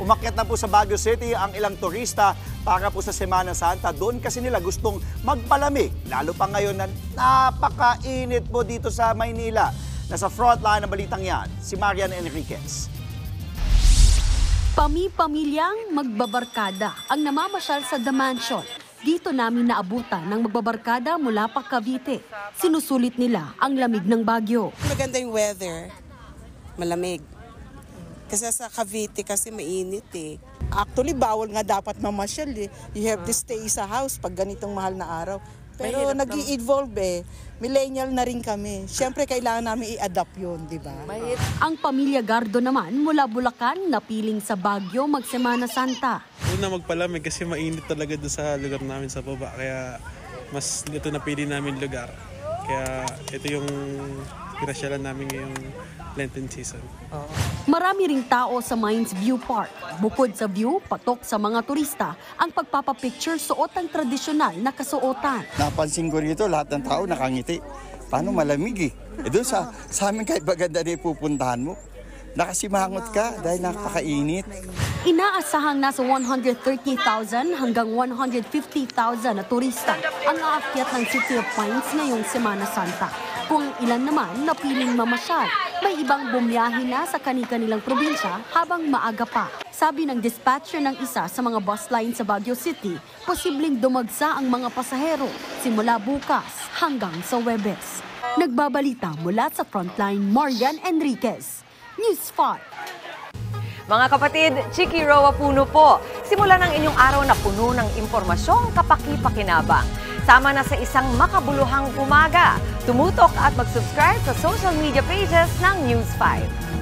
Umakyat na po sa Baguio City ang ilang turista para po sa Semana Santa. Doon kasi nila gustong magpalamig. Lalo pa ngayon na napakainit po dito sa Maynila. Nasa frontline ng balitang yan, si Marian Enriquez. Pamilyang magbabarkada ang namamasyal sa The Mansion. Dito namin naabutan ng magbabarkada mula pa Cavite. Sinusulit nila ang lamig ng Baguio. Maganda yung weather, malamig. Kasi sa Cavite kasi mainit eh. Actually, bawal nga dapat mamasyal eh. You have to stay sa house pag ganitong mahal na araw. Pero nag-i-evolve eh. Millennial na rin kami. Siyempre, kailangan namin i-adapt yun, di ba? Ang pamilya Gardo naman mula Bulacan napiling sa Baguio magsemana Santa. Una magpalamig kasi mainit talaga doon sa lugar namin sa baba. Kaya mas ito napili namin lugar. Kaya ito yung pinasyalan namin ngayong Lenten season. Marami ring tao sa Mines View Park. Bukod sa view, patok sa mga turista ang pagpapapicture suot ang tradisyonal na kasuotan. Napansin ko rito, lahat ng tao nakangiti. Paano malamig eh? Doon sa amin kahit maganda na pupuntahan mo, nakasimangot ka dahil napakainit. Inaasahang nasa 130,000 hanggang 150,000 na turista ang aakyat ng City of Pines ngayong Semana Santa. Kung ilan naman napiling mamasyal, may ibang bumiyahe na sa kani-kanilang probinsya habang maaga pa. Sabi ng dispatcher ng isa sa mga bus line sa Baguio City, posibleng dumagsa ang mga pasahero simula bukas hanggang sa Huwebes. Nagbabalita mula sa Frontline, Marian Enriquez, News 5. Mga kapatid, Chiki Roa Puno po. Simulan ang inyong araw na puno ng impormasyong kapaki-pakinabang. Sama na sa isang makabuluhang umaga. Tumutok at mag-subscribe sa social media pages ng News 5.